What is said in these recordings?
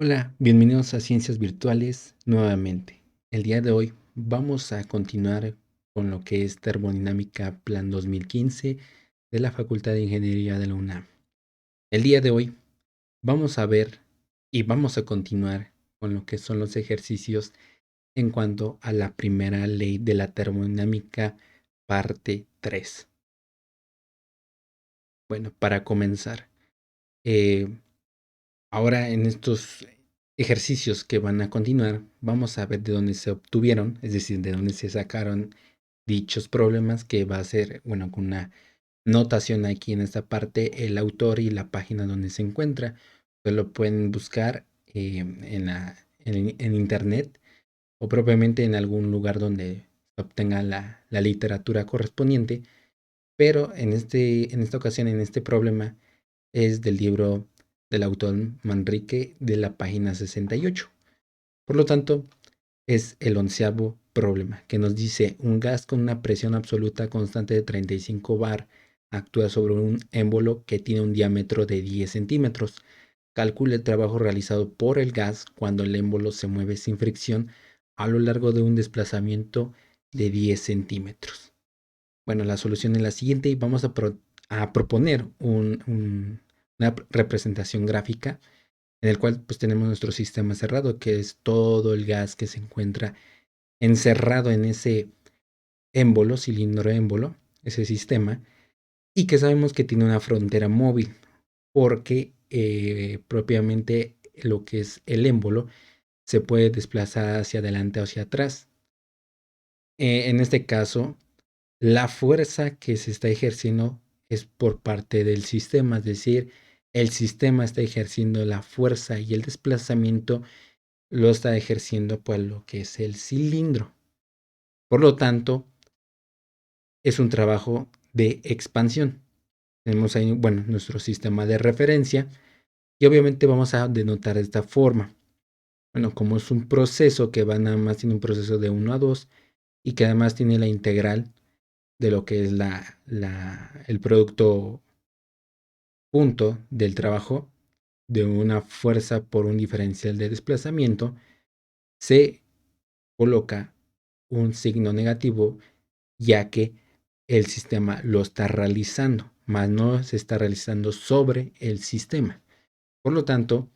Hola, bienvenidos a Ciencias Virtuales nuevamente. El día de hoy vamos a continuar con lo que es Termodinámica Plan 2015 de la Facultad de Ingeniería de la UNAM. El día de hoy vamos a ver y vamos a continuar con lo que son los ejercicios en cuanto a la primera ley de la termodinámica, parte 3. Bueno, para comenzar, eh, ahora en estos ejercicios que van a continuar, vamos a ver de dónde se obtuvieron, es decir, de dónde se sacaron dichos problemas, que va a ser, bueno, con una notación aquí en esta parte, el autor y la página donde se encuentra. Ustedes lo pueden buscar en internet o propiamente en algún lugar donde se obtenga la literatura correspondiente, pero en esta ocasión, en este problema, es del libro del autor Manrique de la página 68. Por lo tanto, es el 11º problema, que nos dice: un gas con una presión absoluta constante de 35 bar actúa sobre un émbolo que tiene un diámetro de 10 centímetros. Calcule el trabajo realizado por el gas cuando el émbolo se mueve sin fricción a lo largo de un desplazamiento de 10 centímetros. Bueno, la solución es la siguiente y vamos a proponer una representación gráfica en el cual pues tenemos nuestro sistema cerrado, que es todo el gas que se encuentra encerrado en ese émbolo, cilindro émbolo, ese sistema, y que sabemos que tiene una frontera móvil, porque propiamente lo que es el émbolo se puede desplazar hacia adelante o hacia atrás. En este caso, la fuerza que se está ejerciendo es por parte del sistema, es decir, el sistema está ejerciendo la fuerza y el desplazamiento lo está ejerciendo por lo que es el cilindro. Por lo tanto, es un trabajo de expansión. Tenemos ahí, bueno, nuestro sistema de referencia y obviamente vamos a denotar de esta forma. Bueno, como es un proceso que va nada más, tiene un proceso de 1 a 2 y que además tiene la integral de lo que es el producto punto del trabajo de una fuerza por un diferencial de desplazamiento, se coloca un signo negativo, ya que el sistema lo está realizando, más no se está realizando sobre el sistema. Por lo tanto,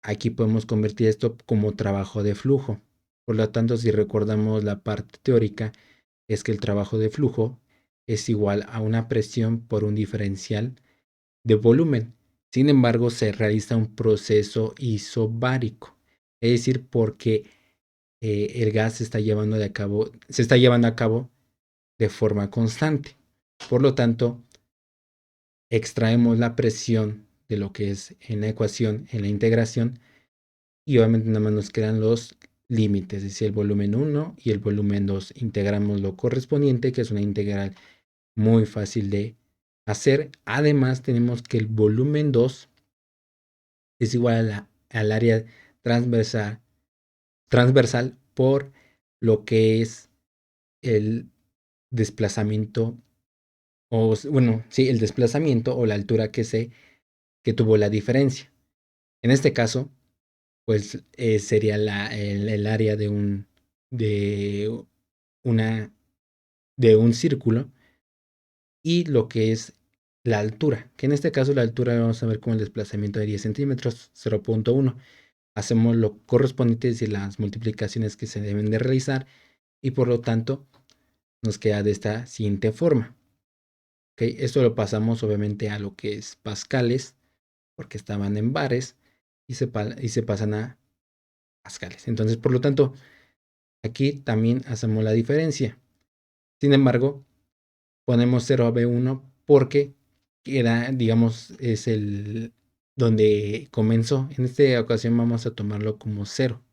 aquí podemos convertir esto como trabajo de flujo. Por lo tanto, si recordamos la parte teórica, es que el trabajo de flujo es igual a una presión por un diferencial de volumen. Sin embargo, se realiza un proceso isobárico, es decir, porque el gas se está llevando a cabo de forma constante. Por lo tanto, extraemos la presión de lo que es en la ecuación, en la integración, y obviamente nada más nos quedan los límites, es decir, el volumen 1 y el volumen 2. Integramos lo correspondiente, que es una integral muy fácil de hacer. Además, tenemos que el volumen 2 es igual al área transversal, transversal por lo que es el desplazamiento, o bueno, sí, el desplazamiento o la altura que tuvo la diferencia. En este caso, pues sería el área de una, de un círculo, y lo que es la altura, que en este caso la altura la vamos a ver con el desplazamiento de 10 centímetros, 0.1. Hacemos lo correspondiente, es decir, las multiplicaciones que se deben de realizar, y por lo tanto nos queda de esta siguiente forma. ¿Okay? Esto lo pasamos obviamente a lo que es pascales, porque estaban en bares, y se pasan a pascales. Entonces, por lo tanto, aquí también hacemos la diferencia. Sin embargo, ponemos 0 a B1 porque queda, digamos, es el donde comenzó. En esta ocasión vamos a tomarlo como 0,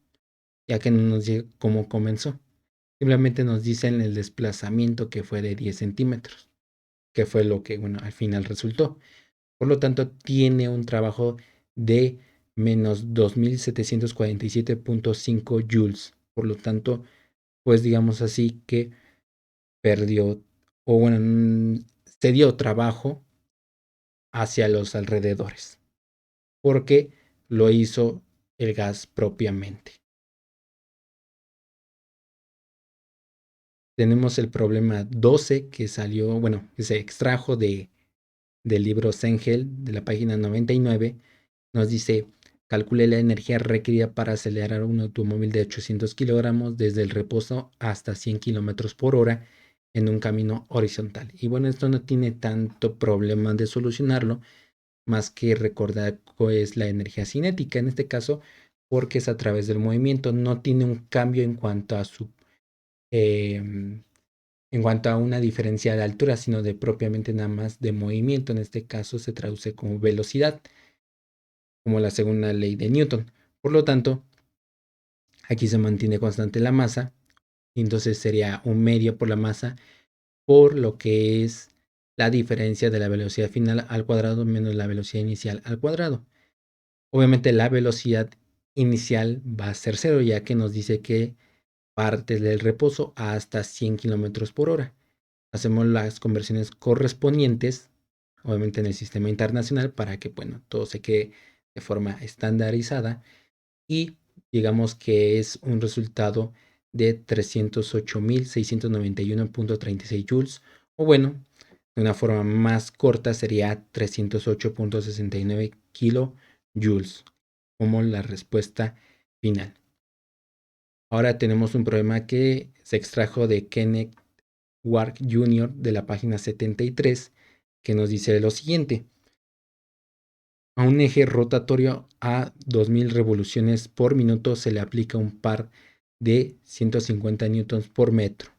ya que no nos dice cómo comenzó. Simplemente nos dicen el desplazamiento, que fue de 10 centímetros, que fue lo que, bueno, al final resultó. Por lo tanto, tiene un trabajo de menos 2747.5 joules. Por lo tanto, pues digamos así que perdió, o bueno, se dio trabajo hacia los alrededores, porque lo hizo el gas propiamente. Tenemos el problema 12 que salió, bueno, que se extrajo del libro Sengel de la página 99. Nos dice, calcule la energía requerida para acelerar un automóvil de 800 kilogramos desde el reposo hasta 100 kilómetros por hora en un camino horizontal. Y bueno, esto no tiene tanto problema de solucionarlo, más que recordar cuál es la energía cinética en este caso, porque es a través del movimiento, no tiene un cambio en cuanto a su en cuanto a una diferencia de altura, sino de propiamente nada más de movimiento. En este caso se traduce como velocidad, como la segunda ley de Newton. Por lo tanto, aquí se mantiene constante la masa, y entonces sería un medio por la masa por lo que es la diferencia de la velocidad final al cuadrado menos la velocidad inicial al cuadrado. Obviamente la velocidad inicial va a ser cero, ya que nos dice que parte del reposo hasta 100 kilómetros por hora. Hacemos las conversiones correspondientes, obviamente en el sistema internacional, para que bueno, todo se quede de forma estandarizada y digamos que es un resultado de 308.691.36 joules, o bueno, de una forma más corta sería 308.69 kilojoules como la respuesta final. Ahora tenemos un problema que se extrajo de Kenneth Wark Jr. de la página 73, que nos dice lo siguiente. A un eje rotatorio a 2000 revoluciones por minuto se le aplica un par de 150 newtons por metro.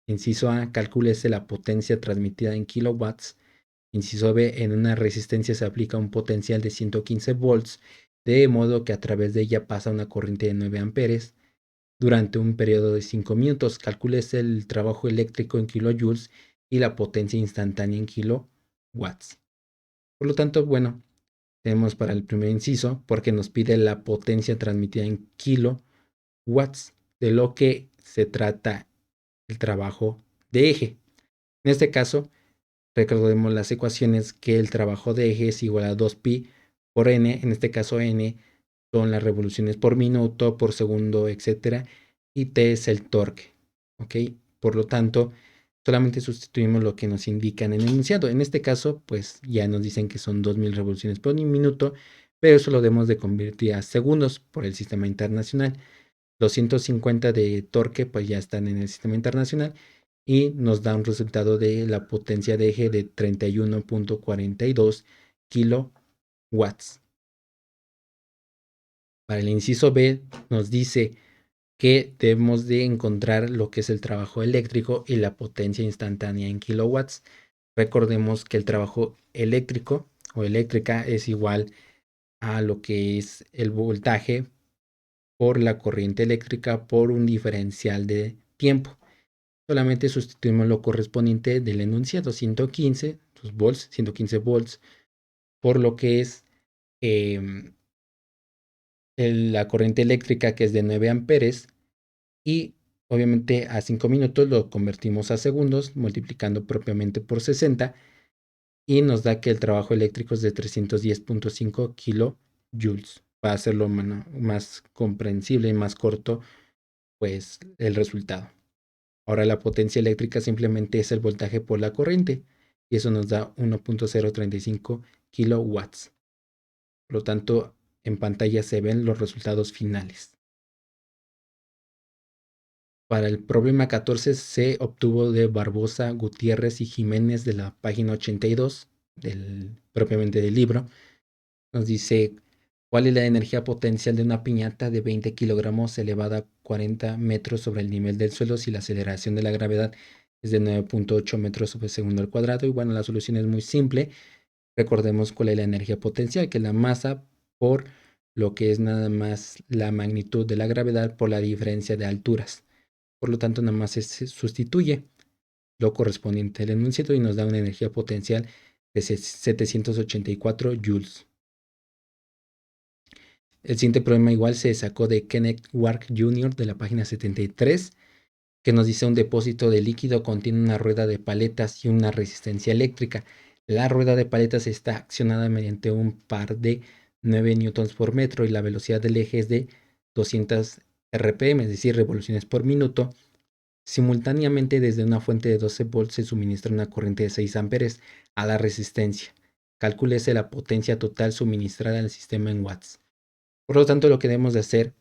Inciso A, calcúlese la potencia transmitida en kilowatts. Inciso B, en una resistencia se aplica un potencial de 115 volts, de modo que a través de ella pasa una corriente de 9 amperes. Durante un periodo de 5 minutos, calcúlese el trabajo eléctrico en kilojoules y la potencia instantánea en kilowatts. Por lo tanto, bueno, tenemos para el primer inciso, porque nos pide la potencia transmitida en kilowatts, de lo que se trata el trabajo de eje. En este caso, recordemos las ecuaciones que el trabajo de eje es igual a 2pi por n, en este caso n son las revoluciones por minuto, por segundo, etcétera, y t es el torque, ¿ok? Por lo tanto, solamente sustituimos lo que nos indican en el enunciado. En este caso, pues ya nos dicen que son 2000 revoluciones por minuto, pero eso lo debemos de convertir a segundos por el sistema internacional. Los 150 de torque pues ya están en el sistema internacional y nos da un resultado de la potencia de eje de 31.42 kilowatts. Para el inciso B nos dice que debemos de encontrar lo que es el trabajo eléctrico y la potencia instantánea en kilowatts. Recordemos que el trabajo eléctrico o eléctrica es igual a lo que es el voltaje por la corriente eléctrica por un diferencial de tiempo. Solamente sustituimos lo correspondiente del enunciado 115 volts, 115 volts, por lo que es la corriente eléctrica, que es de 9 amperes, y obviamente a 5 minutos lo convertimos a segundos multiplicando propiamente por 60 y nos da que el trabajo eléctrico es de 310.5 kilojoules. Para hacerlo más comprensible y más corto, pues el resultado. Ahora la potencia eléctrica simplemente es el voltaje por la corriente y eso nos da 1.035 kilowatts. Por lo tanto, en pantalla se ven los resultados finales. Para el problema 14 se obtuvo de Barbosa, Gutiérrez y Jiménez de la página 82 propiamente del libro. Nos dice, ¿cuál es la energía potencial de una piñata de 20 kilogramos elevada a 40 metros sobre el nivel del suelo si la aceleración de la gravedad es de 9.8 metros sobre segundo al cuadrado? Y bueno, la solución es muy simple. Recordemos cuál es la energía potencial, que es la masa por lo que es nada más la magnitud de la gravedad por la diferencia de alturas. Por lo tanto, nada más se sustituye lo correspondiente al enunciado y nos da una energía potencial de 784 joules. El siguiente problema igual se sacó de Kenneth Wark Jr. de la página 73, que nos dice un depósito de líquido contiene una rueda de paletas y una resistencia eléctrica. La rueda de paletas está accionada mediante un par de 9 newtons por metro y la velocidad del eje es de 200 RPM, es decir, revoluciones por minuto. Simultáneamente, desde una fuente de 12 volts se suministra una corriente de 6 amperes a la resistencia. Calcúlese la potencia total suministrada al sistema en watts. Por lo tanto, lo que debemos de hacer,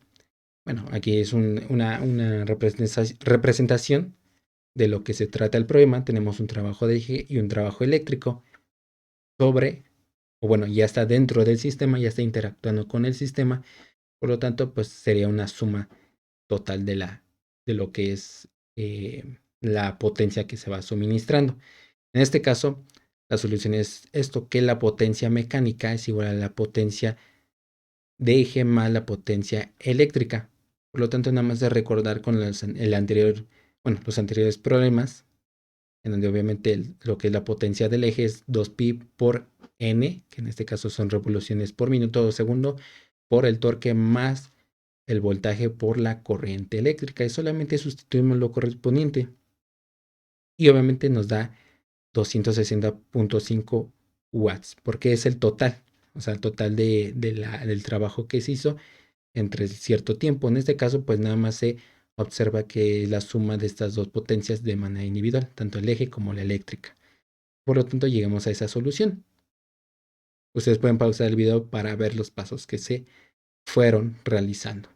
bueno, aquí es una representación de lo que se trata el problema. Tenemos un trabajo de eje y un trabajo eléctrico sobre, o bueno, ya está dentro del sistema, ya está interactuando con el sistema. Por lo tanto, pues sería una suma total de lo que es la potencia que se va suministrando. En este caso, la solución es esto, que la potencia mecánica es igual a la potencia de eje más la potencia eléctrica. Por lo tanto, nada más de recordar con los anteriores problemas, en donde obviamente lo que es la potencia del eje es 2pi por n, que en este caso son revoluciones por minuto o segundo, por el torque más el voltaje por la corriente eléctrica. Y solamente sustituimos lo correspondiente. Y obviamente nos da 260.5 watts, porque es el total, o sea, el total del trabajo que se hizo entre cierto tiempo. En este caso, pues nada más se observa que es la suma de estas dos potencias de manera individual, tanto el eje como la eléctrica. Por lo tanto, llegamos a esa solución. Ustedes pueden pausar el video para ver los pasos que se fueron realizando.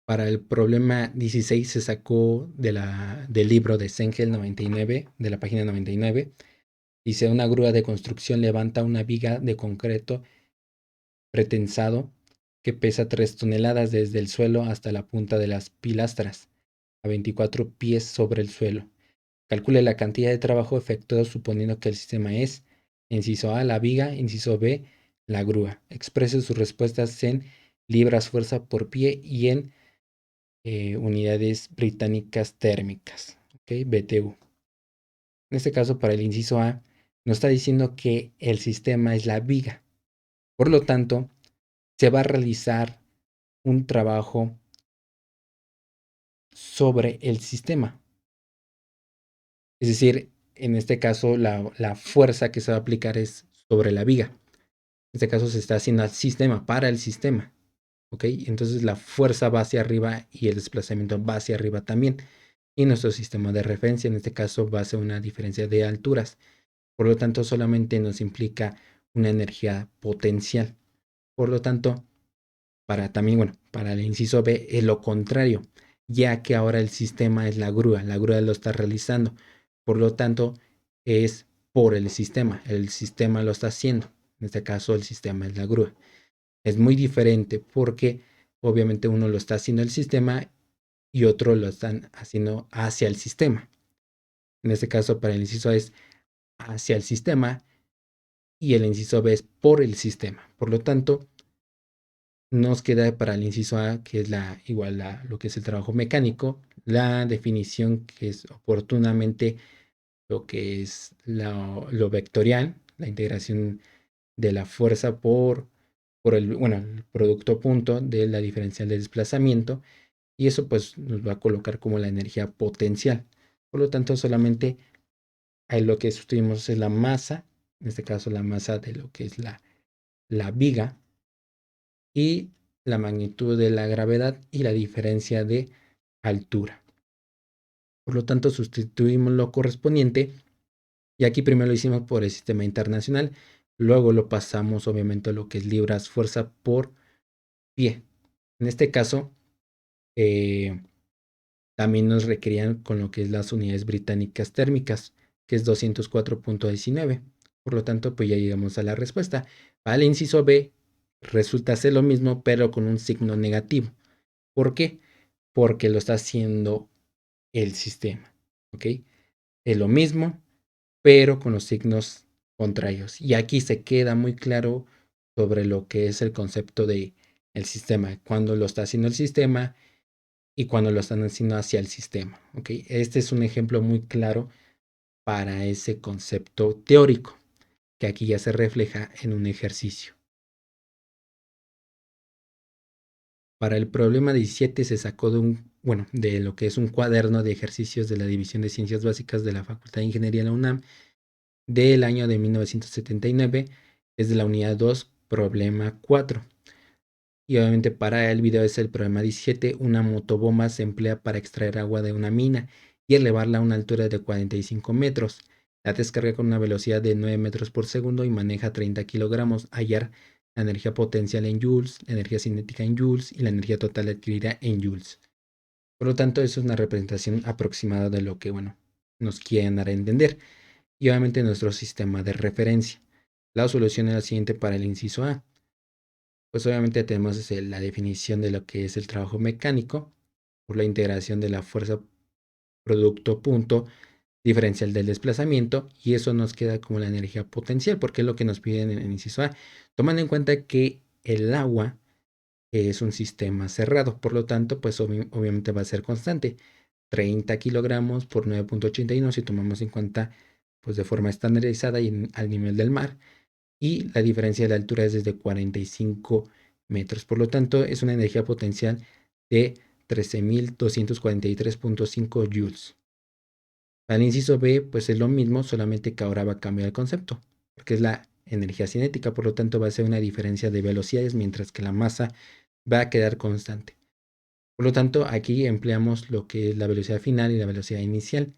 Para el problema 16 se sacó del libro de Sengel 99, de la página 99. Dice, una grúa de construcción levanta una viga de concreto pretensado que pesa 3 toneladas desde el suelo hasta la punta de las pilastras, a 24 pies sobre el suelo. Calcule la cantidad de trabajo efectuado suponiendo que el sistema es, inciso A, la viga, inciso B, la grúa. Exprese sus respuestas en libras fuerza por pie y en unidades británicas térmicas, ¿ok? BTU. En este caso, para el inciso A, nos está diciendo que el sistema es la viga. Por lo tanto, se va a realizar un trabajo sobre el sistema. Es decir, en este caso, la fuerza que se va a aplicar es sobre la viga. En este caso, se está haciendo al sistema, para el sistema. ¿Ok? Entonces, la fuerza va hacia arriba y el desplazamiento va hacia arriba también. Y nuestro sistema de referencia, en este caso, va a ser una diferencia de alturas. Por lo tanto, solamente nos implica una energía potencial. Por lo tanto, para el inciso B es lo contrario, ya que ahora el sistema es la grúa lo está realizando. Por lo tanto, es por el sistema lo está haciendo. En este caso, el sistema es la grúa. Es muy diferente porque obviamente uno lo está haciendo el sistema y otro lo están haciendo hacia el sistema. En este caso, para el inciso A es hacia el sistema y el inciso B es por el sistema. Por lo tanto, nos queda para el inciso A, que es lo que es el trabajo mecánico, la definición que es oportunamente lo que es lo vectorial, la integración de la fuerza por el producto punto de la diferencial de desplazamiento, y eso pues nos va a colocar como la energía potencial. Por lo tanto, solamente ahí lo que sustituimos es la masa, en este caso la masa de lo que es la viga, y la magnitud de la gravedad y la diferencia de altura. Por lo tanto, sustituimos lo correspondiente y aquí primero lo hicimos por el sistema internacional, luego lo pasamos obviamente a lo que es libras fuerza por pie. En este caso, también nos requerían con lo que es las unidades británicas térmicas, que es 204.19. Por lo tanto, pues ya llegamos a la respuesta. Para el inciso B, resulta ser lo mismo, pero con un signo negativo. ¿Por qué? Porque lo está haciendo el sistema. ¿Ok? Es lo mismo, pero con los signos contrarios. Y aquí se queda muy claro sobre lo que es el concepto de el sistema, cuando lo está haciendo el sistema y cuando lo están haciendo hacia el sistema. ¿Ok? Este es un ejemplo muy claro para ese concepto teórico, que aquí ya se refleja en un ejercicio. Para el problema 17 se sacó de lo que es un cuaderno de ejercicios de la División de Ciencias Básicas de la Facultad de Ingeniería de la UNAM del año de 1979 Es de la unidad 2, problema 4. Y obviamente para el video es el problema 17. Una motobomba se emplea para extraer agua de una mina y elevarla a una altura de 45 metros. La descarga con una velocidad de 9 metros por segundo y maneja 30 kilogramos. Hallar la energía potencial en joules, la energía cinética en joules y la energía total adquirida en joules. Por lo tanto, eso es una representación aproximada de lo que, bueno, nos quieren dar a entender. Y obviamente nuestro sistema de referencia. La solución es la siguiente para el inciso A. Pues obviamente tenemos la definición de lo que es el trabajo mecánico por la integración de la fuerza producto punto diferencial del desplazamiento, y eso nos queda como la energía potencial, porque es lo que nos piden en el inciso A, tomando en cuenta que el agua es un sistema cerrado, por lo tanto pues obviamente va a ser constante, 30 kilogramos por 9.81 si tomamos en cuenta pues de forma estandarizada y al nivel del mar, y la diferencia de altura es desde 45 metros. Por lo tanto, es una energía potencial de 13.243.5 joules. Al inciso B, pues es lo mismo, solamente que ahora va a cambiar el concepto, porque es la energía cinética, por lo tanto va a ser una diferencia de velocidades, mientras que la masa va a quedar constante. Por lo tanto, aquí empleamos lo que es la velocidad final y la velocidad inicial,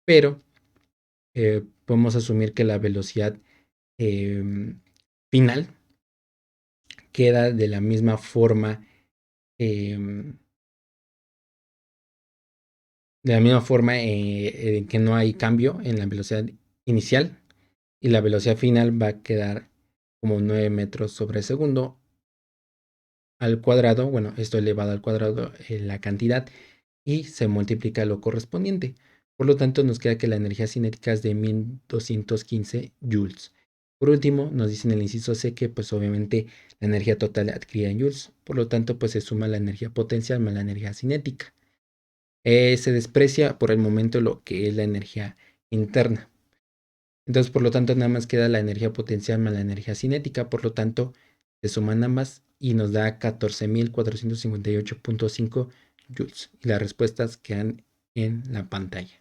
pero podemos asumir que la velocidad final queda de la misma forma, em, en que no hay cambio en la velocidad inicial, y la velocidad final va a quedar como 9 metros sobre segundo al cuadrado. Bueno, esto elevado al cuadrado en la cantidad y se multiplica lo correspondiente. Por lo tanto, nos queda que la energía cinética es de 1215 joules. Por último, nos dicen en el inciso C que pues obviamente la energía total adquirida en joules. Por lo tanto, pues se suma la energía potencial más la energía cinética. Se desprecia por el momento lo que es la energía interna. Entonces, por lo tanto, nada más queda la energía potencial más la energía cinética. Por lo tanto, se suman ambas y nos da 14.458.5 joules. Y las respuestas quedan en la pantalla.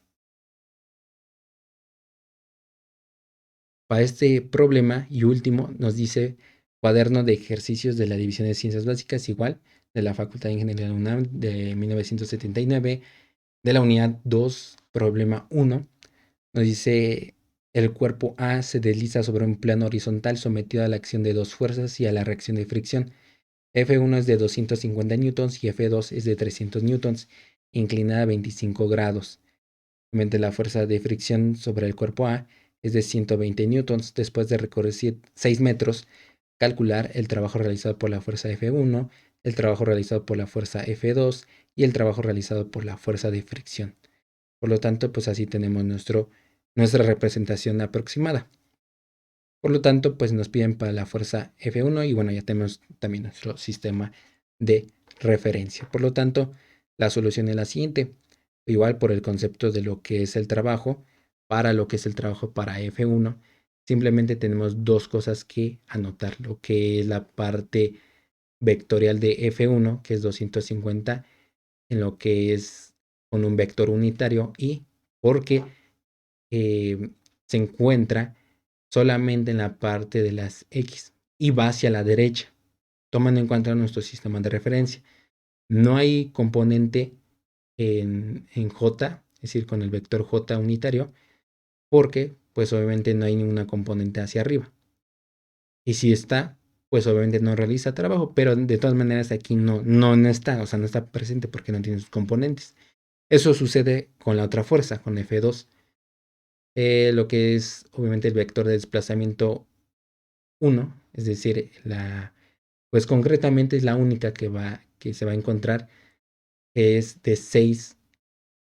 Para este problema y último, nos dice cuaderno de ejercicios de la División de Ciencias Básicas, igual, de la Facultad de Ingeniería de la UNAM de 1979, de la unidad 2, problema 1. Nos dice, el cuerpo A se desliza sobre un plano horizontal sometido a la acción de dos fuerzas y a la reacción de fricción. F1 es de 250 newtons y F2 es de 300 newtons, inclinada a 25 grados. Obviamente la fuerza de fricción sobre el cuerpo A es de 120 newtons. Después de recorrer 6 metros, calcular el trabajo realizado por la fuerza F1, el trabajo realizado por la fuerza F2 y el trabajo realizado por la fuerza de fricción. Por lo tanto, pues así tenemos nuestra representación aproximada. Por lo tanto, pues nos piden para la fuerza F1 y bueno, ya tenemos también nuestro sistema de referencia. Por lo tanto, la solución es la siguiente. Igual por el concepto de lo que es el trabajo, para lo que es el trabajo para F1, simplemente tenemos dos cosas que anotar. Lo que es la parte vectorial de F1, que es 250, en lo que es con un vector unitario, y porque se encuentra solamente en la parte de las X y va hacia la derecha, tomando en cuenta nuestro sistema de referencia. No hay componente en J, es decir, con el vector J unitario, porque pues obviamente no hay ninguna componente hacia arriba. Y si está, pues obviamente no realiza trabajo, pero de todas maneras aquí no está, o sea, no está presente porque no tiene sus componentes. Eso sucede con la otra fuerza, con F2. Lo que es obviamente el vector de desplazamiento 1, es decir, pues concretamente es la única que se va a encontrar, es de 6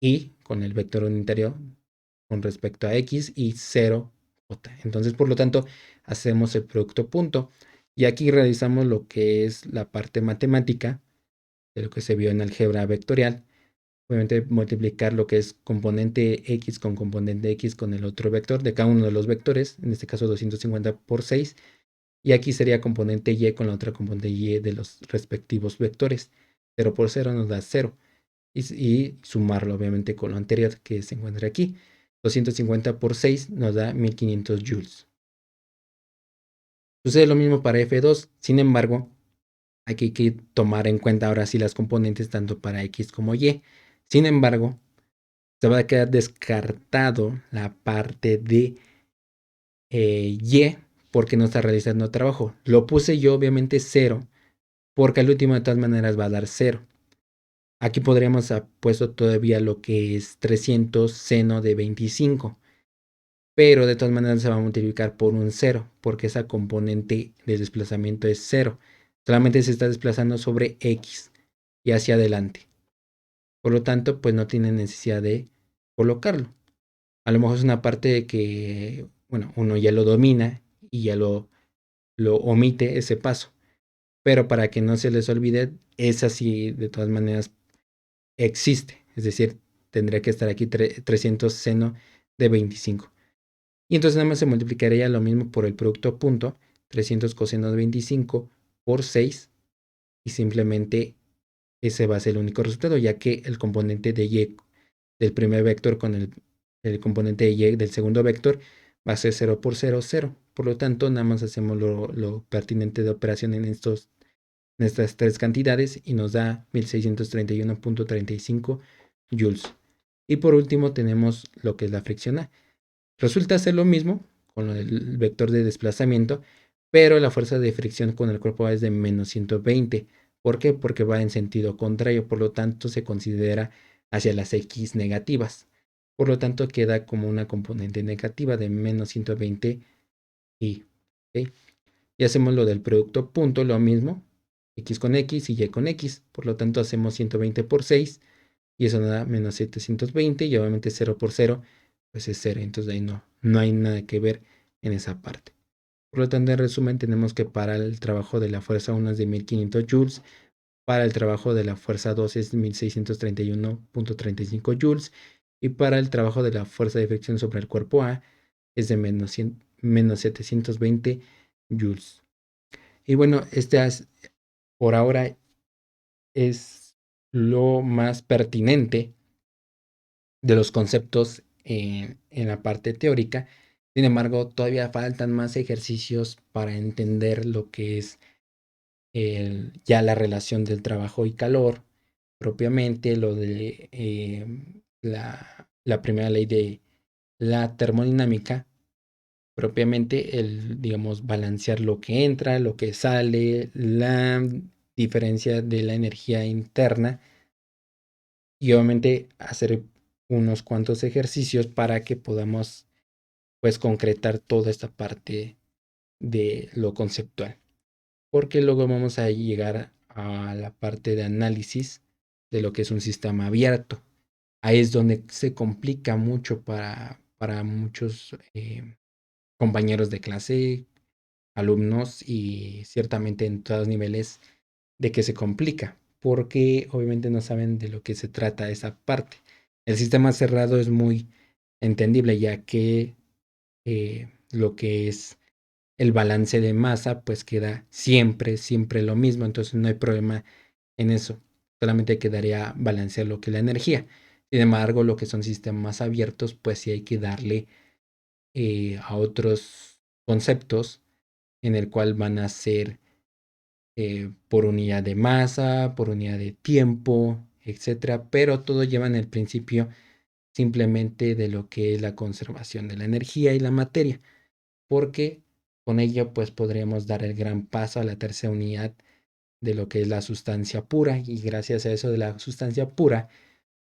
y con el vector unitario con respecto a X y 0 J. Entonces, por lo tanto, hacemos el producto punto y aquí realizamos lo que es la parte matemática de lo que se vio en álgebra vectorial. Obviamente multiplicar lo que es componente X con componente X con el otro vector de cada uno de los vectores, en este caso 250 por 6, y aquí sería componente Y con la otra componente Y de los respectivos vectores. 0 por 0 nos da 0, y sumarlo obviamente con lo anterior que se encuentra aquí. 250 por 6 nos da 1500 joules. Sucede lo mismo para F2, sin embargo, hay que tomar en cuenta ahora sí las componentes tanto para X como Y. Sin embargo, se va a quedar descartado la parte de Y porque no está realizando trabajo. Lo puse yo obviamente 0 porque al último de todas maneras va a dar 0. Aquí podríamos haber puesto todavía lo que es 300 seno de 25, pero de todas maneras se va a multiplicar por un 0 porque esa componente de desplazamiento es 0. Solamente se está desplazando sobre X y hacia adelante. Por lo tanto, pues no tiene necesidad de colocarlo. A lo mejor es una parte de que, bueno, uno ya lo domina y ya lo omite ese paso. Pero para que no se les olvide, es así de todas maneras existe. Es decir, tendría que estar aquí 300 seno de 25. Y entonces nada más se multiplicaría lo mismo por el producto punto, 300 coseno de 25 por 6. Y simplemente ese va a ser el único resultado, ya que el componente de y del primer vector con el componente de y del segundo vector va a ser 0 por 0, 0. Por lo tanto, nada más hacemos lo pertinente de operación en estas tres cantidades y nos da 1631.35 joules. Y por último tenemos lo que es la fricción A. Resulta ser lo mismo con el vector de desplazamiento, pero la fuerza de fricción con el cuerpo A es de menos 120. ¿Por qué? Porque va en sentido contrario, por lo tanto se considera hacia las X negativas. Por lo tanto queda como una componente negativa de menos 120 y. ¿Ok? Y hacemos lo del producto punto, lo mismo, X con X y Y con X. Por lo tanto hacemos 120 por 6 y eso nos da menos 720 y obviamente 0 por 0 pues es 0. Entonces ahí no hay nada que ver en esa parte. Por lo tanto, en resumen, tenemos que para el trabajo de la fuerza 1 es de 1500 joules, para el trabajo de la fuerza 2 es 1631.35 joules y para el trabajo de la fuerza de fricción sobre el cuerpo A es de menos 720 joules. Y bueno, por ahora es lo más pertinente de los conceptos en la parte teórica. Sin embargo, todavía faltan más ejercicios para entender lo que es ya la relación del trabajo y calor, propiamente lo de la primera ley de la termodinámica, propiamente el, digamos, balancear lo que entra, lo que sale, la diferencia de la energía interna y obviamente hacer unos cuantos ejercicios para que podamos pues concretar toda esta parte de lo conceptual. Porque luego vamos a llegar a la parte de análisis de lo que es un sistema abierto. Ahí es donde se complica mucho para muchos compañeros de clase, alumnos y ciertamente en todos los niveles de que se complica, porque obviamente no saben de lo que se trata esa parte. El sistema cerrado es muy entendible ya que lo que es el balance de masa pues queda siempre lo mismo, entonces no hay problema en eso, solamente quedaría balancear lo que es la energía. Sin embargo, lo que son sistemas abiertos pues sí hay que darle a otros conceptos en el cual van a ser por unidad de masa, por unidad de tiempo, etcétera, pero todo lleva en el principio simplemente de lo que es la conservación de la energía y la materia, porque con ello pues podríamos dar el gran paso a la tercera unidad de lo que es la sustancia pura y gracias a eso de la sustancia pura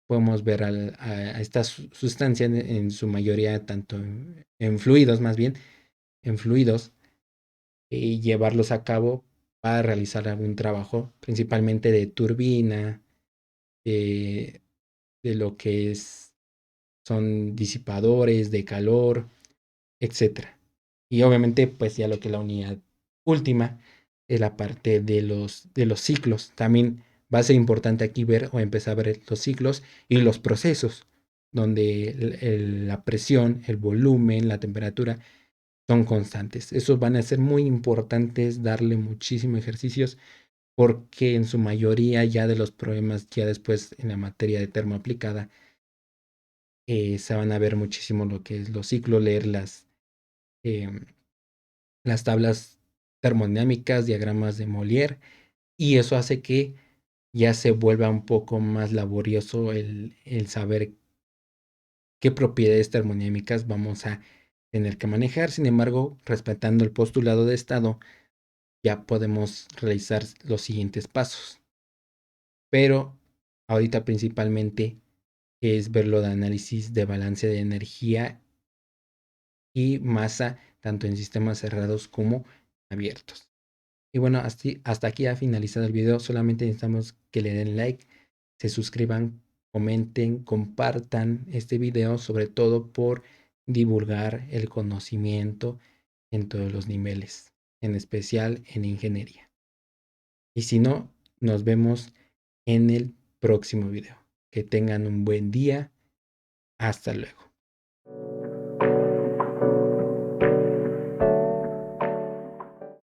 podemos ver a esta sustancia en su mayoría tanto en fluidos más bien, en fluidos y llevarlos a cabo para realizar algún trabajo principalmente de turbina, eh, de lo que son disipadores de calor, etcétera. Y obviamente, pues ya lo que es la unidad última es la parte de los ciclos. También va a ser importante aquí ver o empezar a ver los ciclos y los procesos, donde la presión, el volumen, la temperatura son constantes. Esos van a ser muy importantes, darle muchísimos ejercicios, porque en su mayoría ya de los problemas, ya después en la materia de termoaplicada, se van a ver muchísimo lo que es los ciclos, leer las tablas termodinámicas, diagramas de Molière, y eso hace que ya se vuelva un poco más laborioso el saber qué propiedades termodinámicas vamos a tener que manejar. Sin embargo, respetando el postulado de estado, ya podemos realizar los siguientes pasos. Pero ahorita principalmente es ver lo de análisis de balance de energía y masa, tanto en sistemas cerrados como abiertos. Y bueno, hasta aquí ha finalizado el video. Solamente necesitamos que le den like, se suscriban, comenten, compartan este video, sobre todo por divulgar el conocimiento en todos los niveles, en especial en ingeniería. Y si no, nos vemos en el próximo video. Que tengan un buen día. Hasta luego.